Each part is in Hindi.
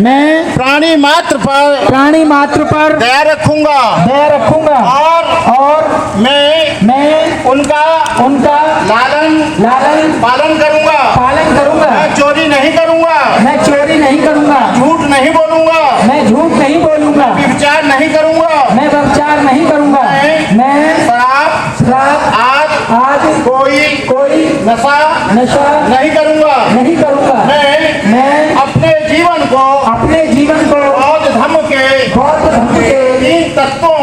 मैं प्राणी मात्र पर दया रखूंगा और मैं उनका लालन पालन करूंगा। मैं चोरी नहीं करूंगा, झूठ नहीं बोलूंगा, व्यभिचार नहीं करूंगा, मैं शराब आदि कोई नशा नहीं करूंगा। मैं अपने जीवन को बौद्ध धर्म के तीन तत्वों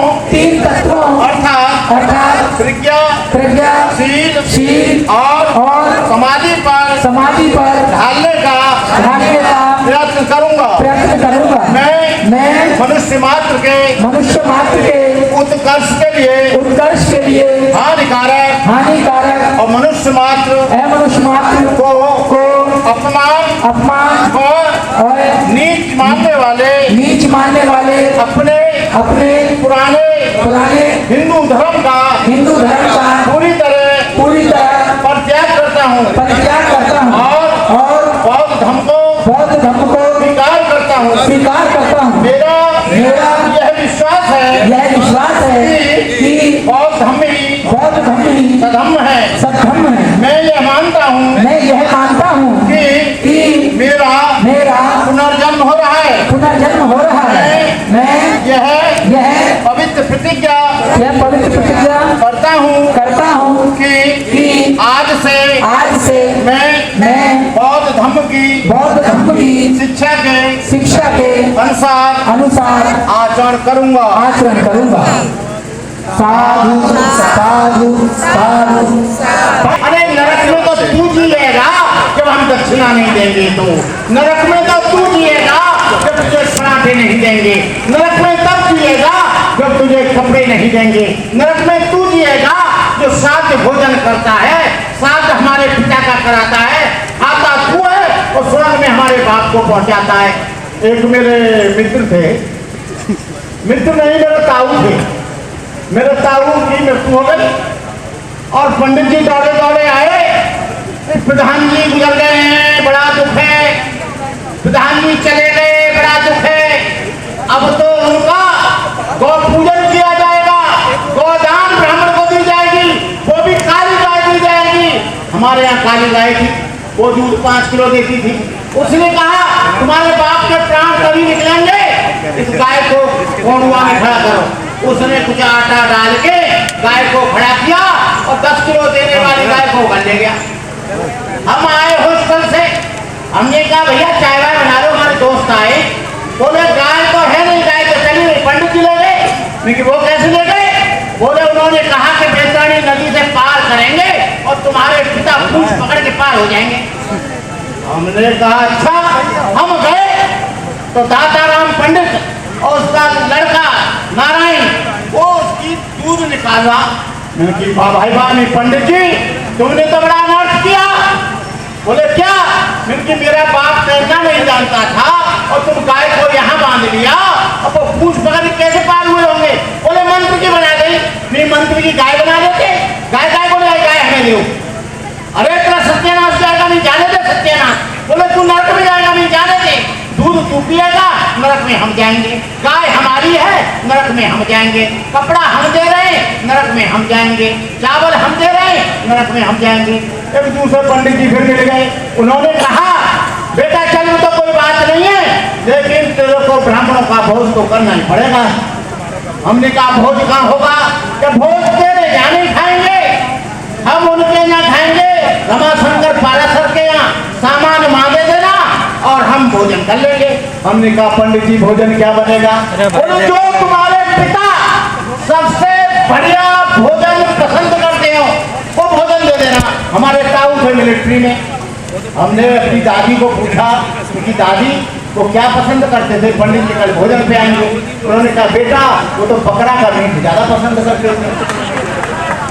अर्थात प्रज्ञा, शील और समाधि पर ढालने का प्रयत्न करूंगा। मैं मनुष्य मात्र के उत्कर्ष के लिए हानिकारक और मनुष्य मात्र को अपमान और नीच मानने वाले अपने पुराने हिंदू धर्म का पूरी तरह परित्याग करता हूँ और बौद्ध धर्म को स्वीकार करता हूँ। मेरा यह विश्वास है कि बौद्ध धर्म ही सधर्म है। मैं यह मानता हूँ कि मेरा पुनर्जन्म हो रहा है। मैं यह पवित्र प्रतिज्ञा करता हूँ कि आज से मैं बौद्ध धर्म की शिक्षा के अनुसार आचरण करूंगा। साधु। अरे नरक में तो तू जिएगा जब हम दक्षिणा नहीं देंगे, तो नरक में तो तू जिएगा जब तुझे पराठे नहीं देंगे, नरक में तब जिएगा जब तुझे कपड़े नहीं देंगे, नरक में तू जिएगा जो साध्य भोजन करता है, साध्य हमारे पिता का कराता है, आता तू है और स्वर्ग में हमारे बाप को पहुंचाता है। एक मेरे मित्र नहीं, मेरे ताऊ थे। मेरे ताऊ की मृत्यु हो गई और पंडित जी दौड़े आए, प्रधान जी गुजर गए हैं, बड़ा दुख है, प्रधान जी चले गए, बड़ा दुख है। अब तो उनका गौ पूजन किया जाएगा, गौदान ब्राह्मण को दी जाएगी, वो भी काली गाय दी जाएगी। हमारे यहाँ काली गाय थी, वो दूध 5 किलो देती थी। उसने कहा तुम्हारे बाप के प्राण कभी निकलेंगे, इस गाय को कोंडुआ में खड़ा करो। उसने कुछ आटा डाल के गाय को खड़ा किया और 10 किलो देने वाली गाय को उगल ले गया। हम आए हॉस्टल से, हमने कहा भैया चाय वाय बना लो, हमारे दोस्त आए। बोले गाय तो है नहीं, गाय तो चली गई, पंडित जी ले गए। लेकिन वो कैसे ले गए? बोले उन्होंने कहा कि बेतरानी नदी से पार करेंगे और तुम्हारे पिता पूंछ पकड़ के पार हो जाएंगे। हमने कहा अच्छा। हम गए तो दाताराम पंडित और उसका लड़का नारायण वो उसकी दूध निकाला। मैंने कहा भाई नहीं पंडित जी, तुमने तो बड़ा अनर्थ किया। बोले क्या? क्योंकि मेरा बाप तैरना नहीं जानता था और तुम गाय को यहाँ बांध लिया, अब वो पूंछ पकड़ के कैसे पार हुए होंगे? बोले मंत्र की बना गई। नहीं मंत्र की गाय बना देते, गाय को ले गाय हमें दो। अरे तेरा सत्यानाश जाएगा, नहीं जाने दे सत्यानाश। बोले तू नरक में जाएगा, नहीं जाने दे। दूध तू पिएगा, नरक में हम जाएंगे। गाय हमारी है, नरक में हम जाएंगे। कपड़ा हम दे रहे हैं, नरक में हम जाएंगे। चावल हम दे रहे हैं, नरक में हम जाएंगे। एक दूसरे पंडित जी फिर मिल गए। उन्होंने कहा बेटा चल तो कोई बात नहीं है, लेकिन तेरे को ब्राह्मणों का भोज तो करना ही पड़ेगा। हमने कहा भोज कहाँ होगा? कि भोज तेरे यहाँ नहीं खाएंगे, हम उनके यहाँ खाएंगे। रमाशंकर पाराशर के यहाँ सामान मांगे देना और हम भोजन कर लेंगे। हमने कहा पंडित जी भोजन क्या बनेगा? बोले जो तुम्हारे पिता सबसे बढ़िया भोजन पसंद करते हो वो भोजन दे देना। हमारे ताऊ थे मिलिट्री में। हमने अपनी दादी को पूछा कि दादी वो क्या पसंद करते थे? पंडित जी कल भोजन पे आएंगे। उन्होंने कहा बेटा वो तो बकरा का मीट ज्यादा पसंद करते थे।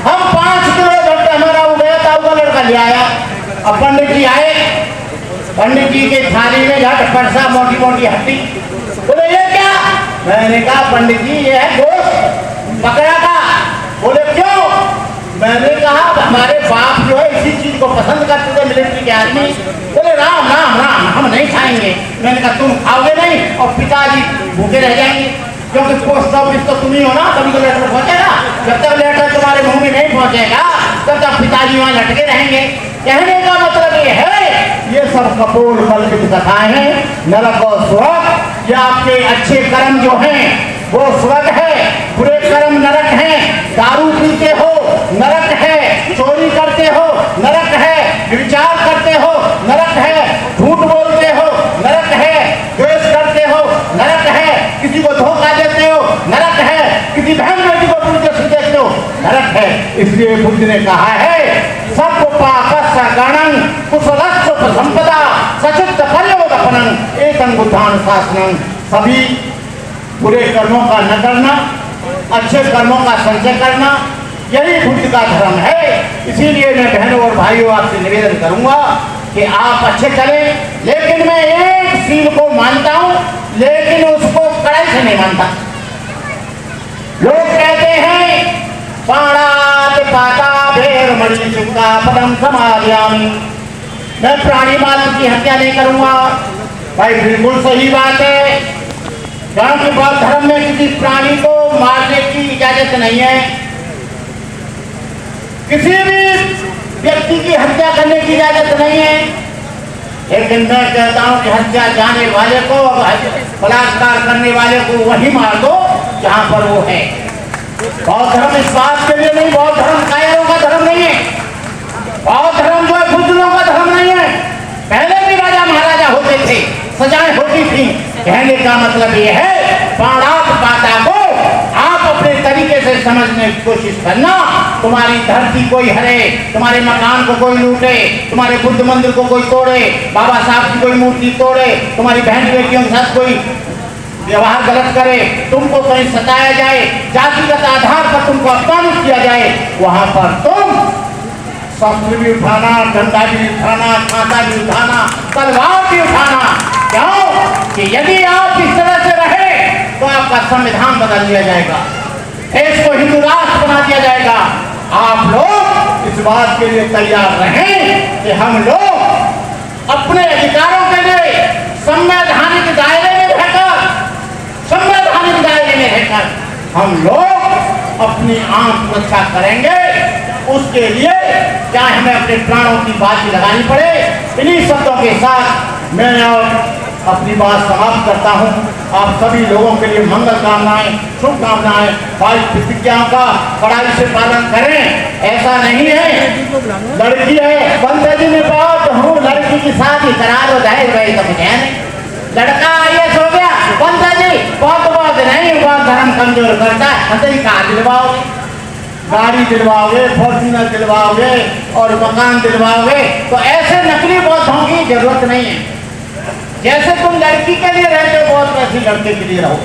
हम 5 किलो घंटे हमारा हो गया, ताऊ का लड़का ले आया। अब पंडित जी आए, पंडित जी के थाली में झट परसा मोटी मोटी हड्डी। बोले ये क्या? मैंने कहा पंडित जी ये है गोश्त बकरा का। बोले क्यों? मैंने कहा हमारे बाप जो है इसी चीज को पसंद करते थे मिलिट्री के आदमी। बोले राम राम राम, हम नहीं खाएंगे। मैंने कहा तुम खाओगे नहीं और पिताजी भूखे रह जाएंगे, क्योंकि पोस्ट ऑफिस तो तुम ही हो ना, तभी तो लेटर पहुंचेगा। जब तक लेटर तुम्हारे मुंह में नहीं पहुंचेगा तब तक पिताजी वहां लटके रहेंगे। कहने का मतलब ये है, ये सब कपोल कल्पित कथाएं हैं। नरक और स्वर्ग, ये आपके अच्छे कर्म जो हैं वो स्वर्ग है, बुरे कर्म नरक हैं। दारू पीते हो नरक है, चोरी करते हो नरक है, विचार करते हो नरक है, झूठ बोलते हो नरक है, द्वेष करते हो नरक है, किसी को धोखा देते हो नरक है, किसी बहन बेटी को पुरुष से देखते हो नरक है। इसलिए बुद्ध ने कहा है, सब पापस्य गणं कुशलस्य संपदा सचित पर्यवदपनं एतं बुद्धान शासनं। सभी बुरे कर्मों का न करना, अच्छे कर्मों का संचय करना, यही बुद्ध का धर्म है। इसीलिए मैं बहनों और भाइयों आपसे निवेदन करूंगा कि आप अच्छे चलें, लेकिन मैं एक सील को मानता हूं, लेकिन उसको कड़ाई से नहीं मानता। लोग कहते हैं पाणात पाता भेर मणि चुका पदम समाधियामी, मैं प्राणी मात्र की हत्या नहीं करूंगा। भाई बिल्कुल सही बात है, क्योंकि बौद्ध धर्म में किसी प्राणी को मारने की इजाजत नहीं है, किसी भी व्यक्ति की हत्या करने की इजाजत नहीं है। लेकिन मैं कहता हूं कि हत्या जाने वाले को, बलात्कार करने वाले को वही मार दो जहां पर वो है। बौद्ध धर्म इस बात के लिए नहीं, बौद्ध धर्म कायरों का धर्म नहीं है, बौद्ध धर्म जो है बुजुर्गों का धर्म नहीं है। पहले भी राजा महाराजा होते थे, सजाएं होती थी। कहने का मतलब ये है, पाणात पाता को आप अपने तरीके से समझने की कोशिश करना। तुम्हारी धरती कोई हरे, तुम्हारे मकान को कोई लूटे, तुम्हारे बुद्ध मंदिर को कोई तोड़े, बाबा साहब की कोई मूर्ति तोड़े, तुम्हारी बहन बेटियों के साथ कोई व्यवहार गलत करे, तुमको कहीं सताया जाए, जातिगत आधार पर तुमको अपमानित किया जाए, वहां पर तुम शस्त्र भी उठाना, डंडा भी उठाना, कांटा भी उठाना, तलवार भी उठाना। क्यों कि यदि आप इस तरह से रहे तो आपका संविधान बदल दिया जाएगा, देश को हिंदू राष्ट्र बना दिया जाएगा। आप लोग इस बात के लिए तैयार रहें कि हम लोग अपने अधिकारों के लिए संवैधानिक दायरे में रहकर, संवैधानिक दायरे में रहकर हम लोग अपनी आंख रक्षा करेंगे। उसके लिए चाहे हमें अपने प्राणों की बाजी लगानी पड़े। इन्हीं शब्दों के साथ मैं अपनी बात समाप्त करता हूं। आप सभी लोगों के लिए मंगल कामनाएं, शुभकामनाएं, 22 प्रतिज्ञाओं का कड़ाई से पालन करें। ऐसा नहीं है लड़की है, बंदे जी ने बात हूँ लड़की की शादी करा दो, दहेज भाई तो मुझे नहीं, लड़का आईएएस हो गया, बंदे जी बहुत नहीं, बहुत धर्म कमजोर करता है, हंसई कहा दिलवाओगे, गाड़ी दिलवाओगे, फॉर्च्यूनर दिलवाओगे और मकान दिलवाओगे, तो ऐसे नकली बौद्धों की जरूरत नहीं है। जैसे तुम लड़की के लिए रहते हो बहुत वैसे लड़के के लिए रहो।